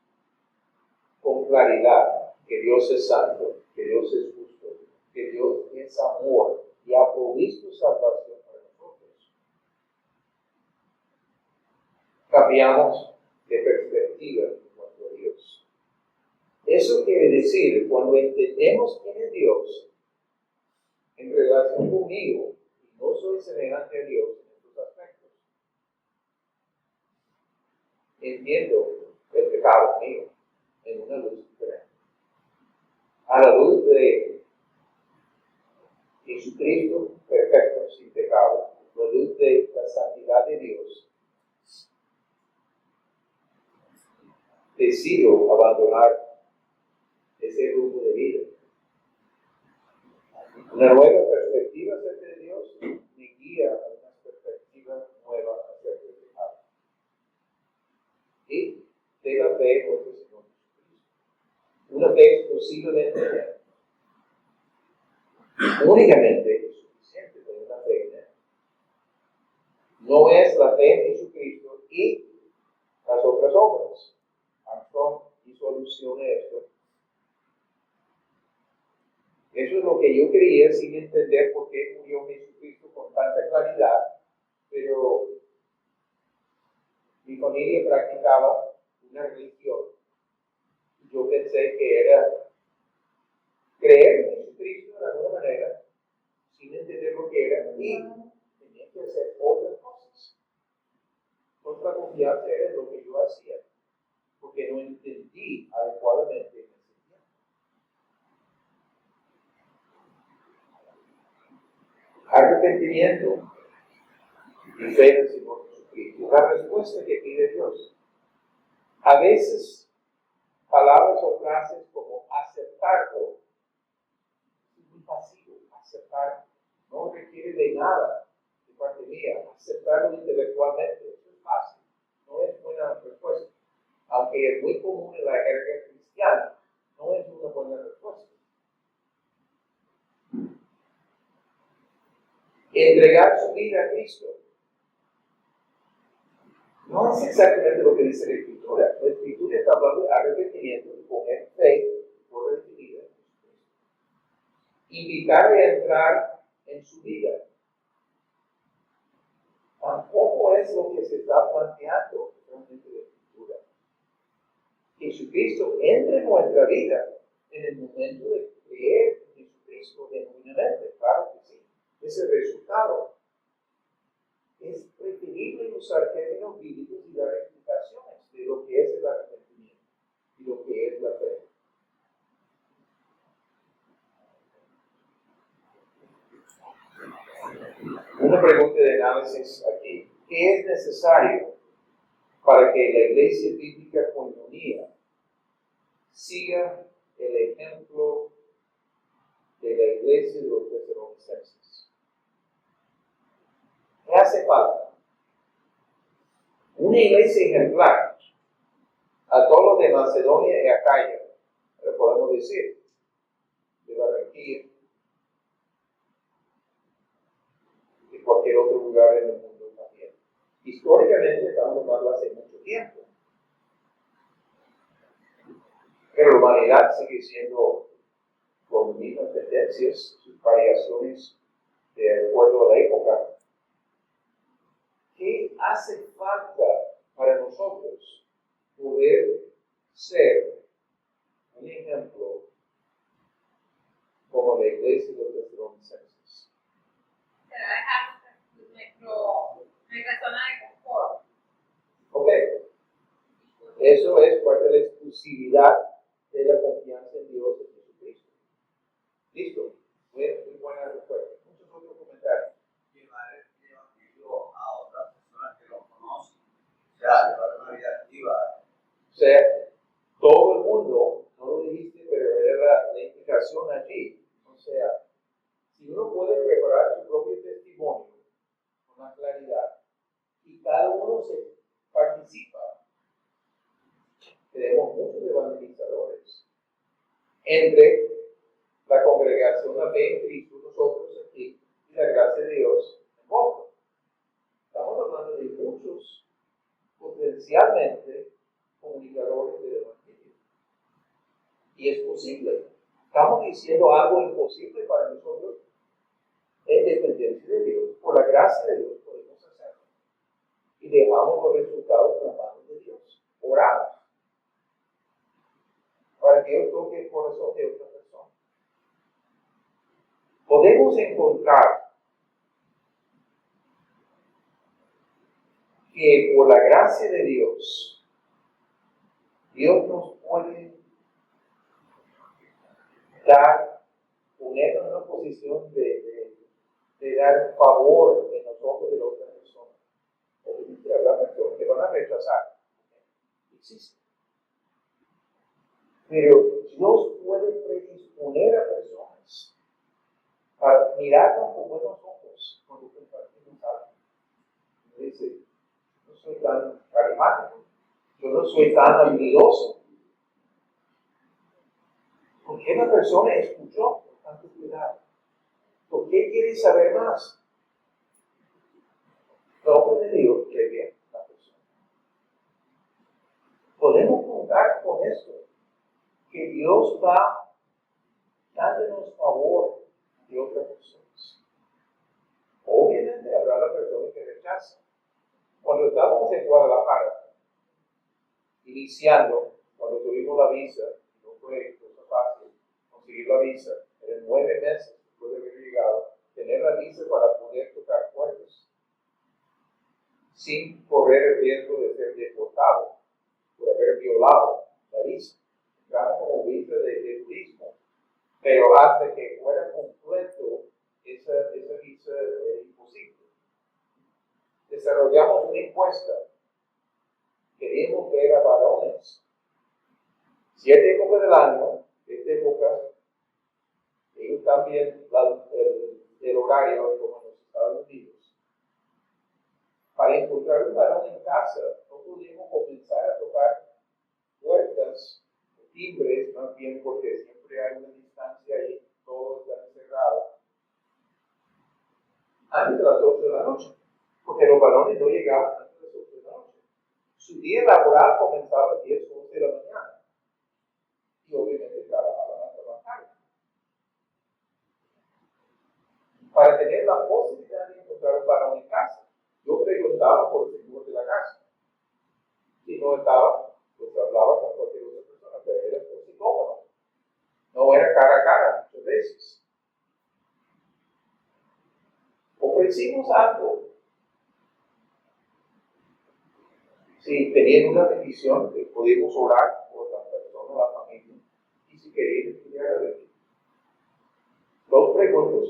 con claridad que Dios es santo, que Dios es justo, que Dios es amor y ha provisto salvación para nosotros, cambiamos de perspectiva en cuanto a Dios. Eso quiere decir, cuando entendemos quién es Dios en relación conmigo, y no soy semejante a Dios en estos aspectos, entiendo el pecado mío en una luz diferente. A la luz de Jesucristo perfecto, sin pecado, la luz de la santidad de Dios, decido abandonar ese rumbo de vida. Una nueva perspectiva acerca de Dios me guía a una perspectiva nueva acerca del pecado. Y de la fe en nuestro Señor Jesucristo. Una fe exclusivamente únicamente es suficiente tener una fe en Él. No es la fe en Jesucristo y las otras obras. Armstrong hizo alusión a esto. Eso es lo que yo creía sin entender por qué murió Jesucristo con tanta claridad, pero mi familia practicaba una religión. Yo pensé que era creer en Jesucristo de alguna manera, sin entender lo que era, y tenía que hacer otras cosas. Otra confianza era en lo que yo hacía, porque no entendí adecuadamente el enseñanza. Arrepentimiento y fe en el Señor Jesucristo. La respuesta que pide Dios. A veces, palabras o frases como aceptarlo es muy pasivo. Aceptar no requiere de nada de parte mía. Aceptarlo intelectualmente, eso es fácil. No es buena respuesta. Aunque es muy común en la jerga cristiana, no es una buena respuesta. Entregar su vida a Cristo no es exactamente lo que dice la Escritura. La Escritura está hablando de arrepentimiento y poner fe por recibir a Jesucristo. invitarle a entrar en su vida. Tampoco es lo que se está planteando realmente de la Escritura. Jesucristo entra en nuestra vida en el momento de creer en Jesucristo genuinamente, claro que sí. Es el resultado. Es preferible usar términos bíblicos y dar explicaciones de lo que es el arrepentimiento y lo que es la fe. Una pregunta de análisis aquí. ¿Qué es necesario para que la Iglesia Bíblica Koinonia siga el ejemplo de la Iglesia de los Tesalonicenses? ¿Qué hace falta? Una iglesia ejemplar a todos los de Macedonia y Acaya, pero podemos decir, de Barranquilla, de cualquier otro lugar en el mundo también. Históricamente estamos hablando hace mucho tiempo. Pero la humanidad sigue siendo con mismas tendencias, sus variaciones de acuerdo a la época. ¿Qué hace falta para nosotros poder ser un ejemplo como la iglesia de los tesalonicenses? Se va a dejar nuestra zona de confort. Ok. Eso es parte de la exclusividad de la confianza en Dios y en Jesucristo. Listo. Muy buena respuesta. Muchos otros comentarios. Llevar el evangelio a otras personas que lo conocen. O sea, llevar una vida activa. O sea, todo el mundo, no lo dijiste, pero era la implicación allí. O sea, si uno puede preparar su propio testimonio con la claridad y cada uno se participa, tenemos muchos evangelizadores entre la congregación de fe en Cristo, nosotros aquí, y la gracia de Dios en Boston. Estamos hablando de muchos potencialmente comunicadores del evangelio. Y es posible. Estamos diciendo algo imposible para nosotros en dependencia de Dios. Por la gracia de Dios podemos hacerlo. Y dejamos los resultados en las manos de Dios. Oramos para que Dios toque el corazón de otra persona. Podemos encontrar que por la gracia de Dios, Dios nos puede ponernos en una posición de dar favor en los ojos de la otra persona. Obviamente habrá personas que van a rechazar. Existe. Pero Dios puede predisponer a personas para mirarnos con buenos ojos cuando compartimos algo. Dice, no soy tan carismático, yo no soy tan habilidoso. ¿Por qué la persona escuchó con tanto cuidado? ¿Por qué quiere saber más? El hombre de Dios quiere bien la persona. Podemos contar con esto, que Dios va dándonos favor de otras personas. Obviamente habrá la persona que rechaza. Cuando estábamos en Guadalajara, iniciando, cuando tuvimos la visa, no fue cosa fácil conseguir la visa, eran 9 meses después de haber llegado, tener la visa para poder tocar puertas, sin correr el riesgo de ser deportado por haber violado la visa. Entramos como visa de turismo, pero hasta que fuera completo esa visa era imposible. Desarrollamos una encuesta. Queríamos ver a varones. Cierta época del año, esta época, ellos cambian el horario como en los Estados Unidos. Para encontrar un varón en casa, no pudimos comenzar a tocar puertas, timbres, más bien porque siempre hay una distancia ahí, todo está encerrado. Antes de las 8 de la noche, porque los varones no llegaban antes de las 8 de la noche. Su día laboral comenzaba a las 10 o 11 de la mañana. Y obviamente trabajaban hasta la tarde. veces. Ofrecimos algo. Si tenían una petición, podemos orar por la persona, la familia, y si querían estudiar a ver. 2 preguntas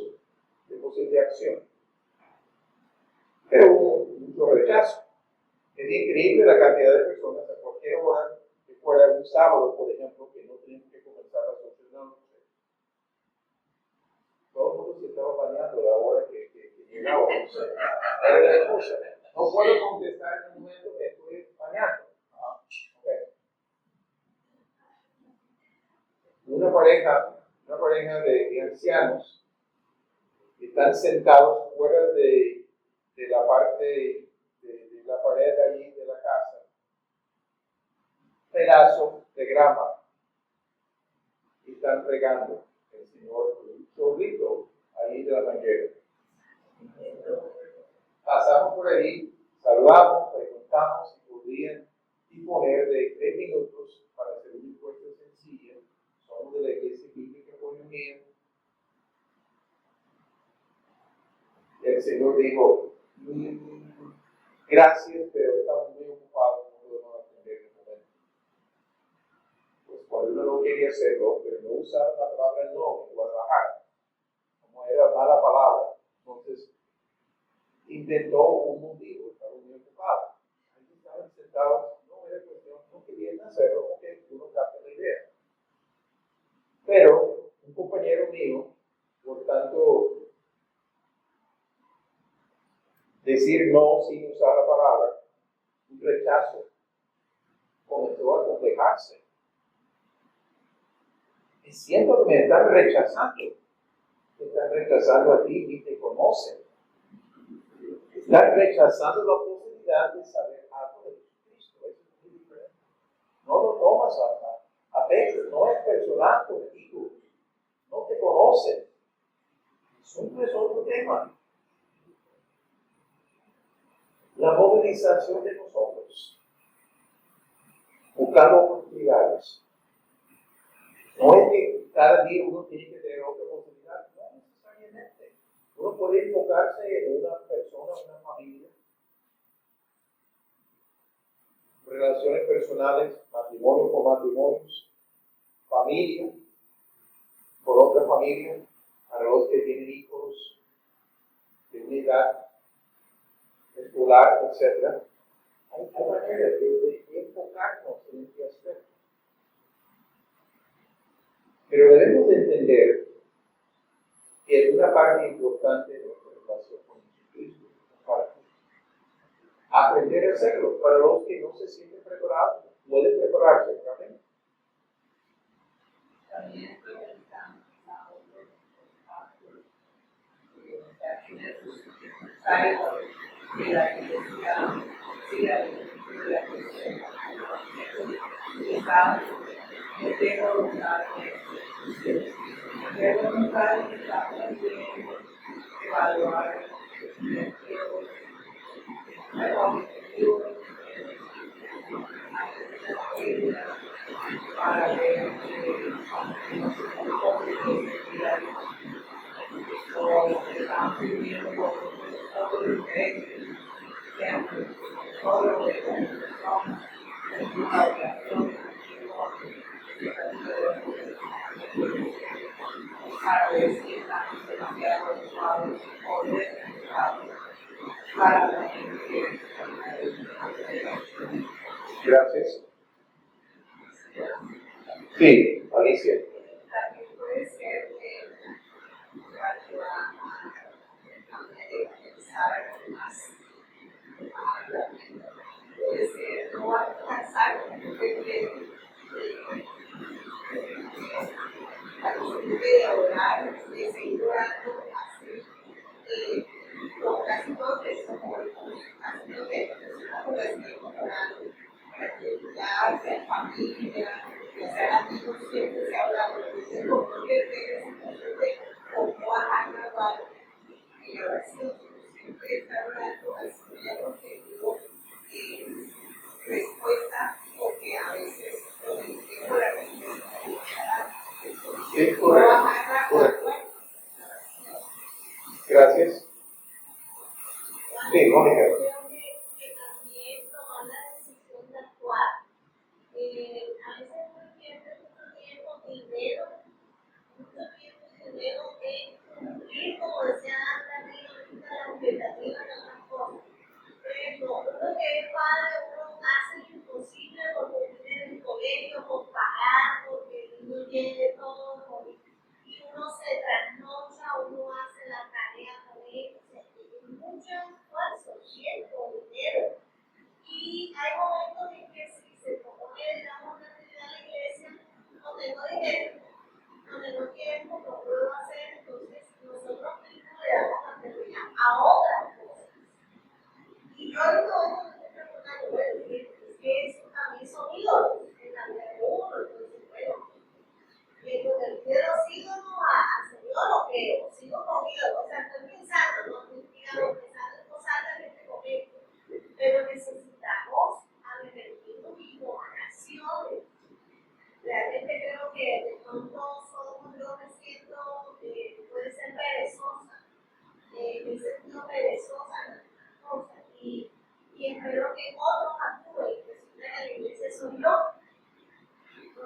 de posible acción. Pero hubo mucho rechazo. Es increíble la cantidad de personas a cualquier hora, que fuera un sábado, por ejemplo, que no tenían que comenzar a las 8 de la noche. Todo el mundo se estaba bañando a la hora que llegaba. Era la excusa. No puedo contestar en el momento que estoy bañando. Okay. Una pareja de ancianos que están sentados fuera de la parte de la pared allí de la casa, pedazo de grama, y están regando el señor chorrito ahí de la manguera. Pasamos por ahí, saludamos, preguntamos si podían disponer de 3 minutos para hacer una encuesta sencilla. Somos de la Iglesia Bíblica Comunidad. El Señor dijo, gracias, pero estamos muy ocupados, no podemos atender en el momento. Pues cuando uno no quería hacerlo, pero no usaron la palabra no en Guadalajara, como era mala palabra, entonces intentó un motivo, estaba muy ocupado. Ahí estaban sentados, no era cuestión, no querían hacerlo, porque uno capta la idea. Pero un compañero mío, por tanto, decir no sin usar la palabra, un rechazo, comenzó a complejarse. Es cierto que me están rechazando. Te están rechazando a ti, ni te conocen. Están rechazando la posibilidad de saber algo de Jesucristo. Eso es muy diferente. No lo tomas a pecho, no es personal contigo. No te conocen. Siempre es otro tema. La movilización de nosotros, buscando oportunidades. No es que cada día uno tiene que tener otra oportunidad, no necesariamente. Uno puede enfocarse en una persona, una familia, relaciones personales, matrimonio con matrimonios, familia con otra familia, a los que tienen hijos de una edad escolar, etc. Hay manera de enfocarnos en este aspecto. Pero debemos de entender que es una parte importante de nuestra relación con Jesucristo. Aprender a hacerlo. Para los que no se sienten preparados, pueden prepararse, ¿verdad? También estoy pensando en la iglesia, evaluar para ver o estamos viviendo por diferentes siempre todo lo que son una obligación para ver si estamos demasiado ocupados o descansados para la gente. Gracias. Sí, Alicia. También puede ser que ayuda a pensar más. Puede ser no alcanzar porque la costumbre de orar, de seguir orando así, como casi todos estos casi todos estos orando, para que ya sea familia, ya sean amigos, siempre se habla de cómo cómo agarrar y oración, siempre está orando al Señor que digo respuesta, porque a veces por el tiempo la respuesta Es correcto.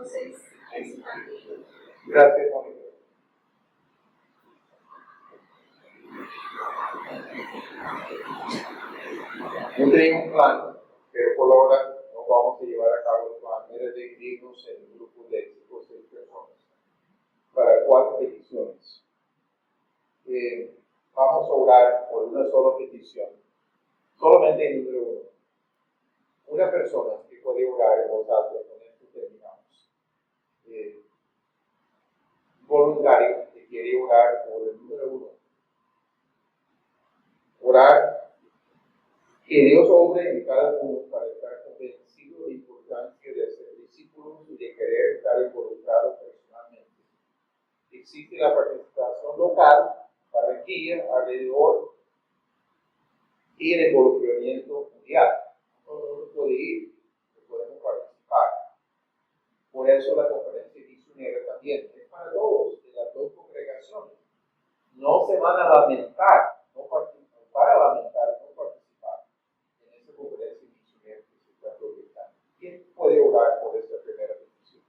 Entonces, es también. Gracias, Mónica. No tenemos un plan, pero por ahora no vamos a llevar a cabo el plan. Era dividirnos en un grupo de 5 o 6 personas para 4 peticiones. Vamos a orar por una sola petición, solamente el número 1. Una persona que puede orar en voz alta, con esto terminamos. Voluntario que quiere orar por el número 1. Orar que Dios obre en cada uno para estar convencido de la importancia de ser discípulos y de querer estar involucrado personalmente. Existe la participación local, Barranquilla, alrededor, y el involucramiento mundial. Todo el mundo puede ir, podemos participar. Por eso la conferencia misionera también es para todos, de las 2 congregaciones. No se van a lamentar, no participar en esa conferencia misionera que se está proyectando. ¿Quién puede orar por esta primera petición?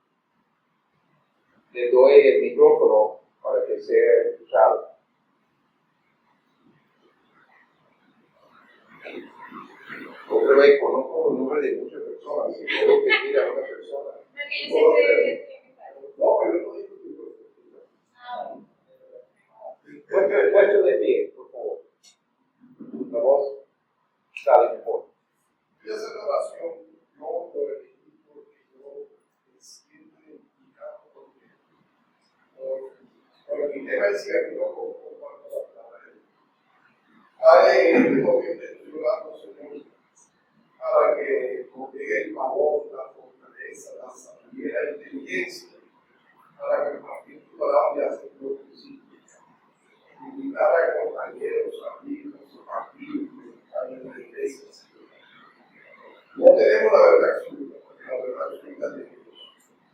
Le doy el micrófono para que sea escuchado. Yo creo que conozco el nombre de muchas personas, si creo que quiera una persona. No, pero yo no digo que puesto de pie, por favor. La voz sale mejor. Voy a hacer la oración, yo por el equipo porque yo me siento identificado porque mi tema es cierto, yo comparto la palabra de Dios. Padre, en este momento estoy orando, Señor, para que nos llegue el favor, la fortaleza, la sabiduría, la inteligencia, para compartir tu palabra y hacer lo posible. Invitar a compañeros, amigos, familias, en la iglesia. No tenemos la verdad absoluta, porque la verdad absoluta de Dios.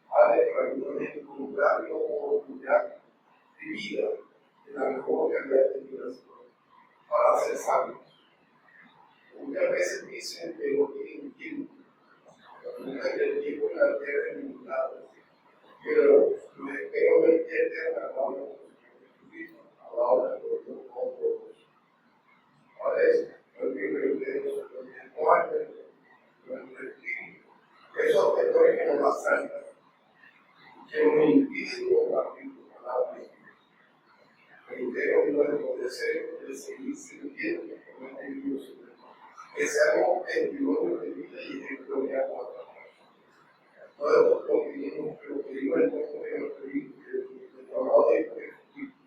Padre, para que nos dejen involucrar y no oportunidad de vida en la mejor calidad de vida, para ser sabios. Muchas veces dicen que no tienen tiempo, nunca tienen tiempo en la tierra en ningún lado, pero me espero ver que eterna la hora de Jesucristo, a la hora de los otros. Ahora es, yo digo que ustedes no hay esos factores que nos asaltan, que nos impiden compartir tu palabra. Reitero nuestro deseo de seguir sirviendo como este Dios, que seamos testimonios de vida y ejemplo de agua. No de lo que vivimos, pero que viva el nombre de nuestro Hijo, de tu amado Hijo Jesucristo.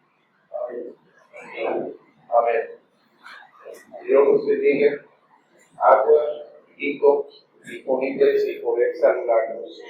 Amén. Amén. Dios nos bendiga. Agua, hijo, disponibles y poder saludarnos.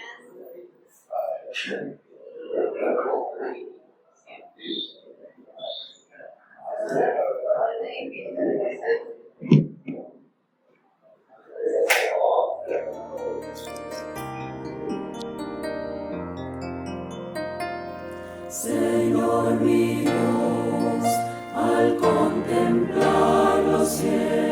Señor mi Dios, al contemplar los cielos,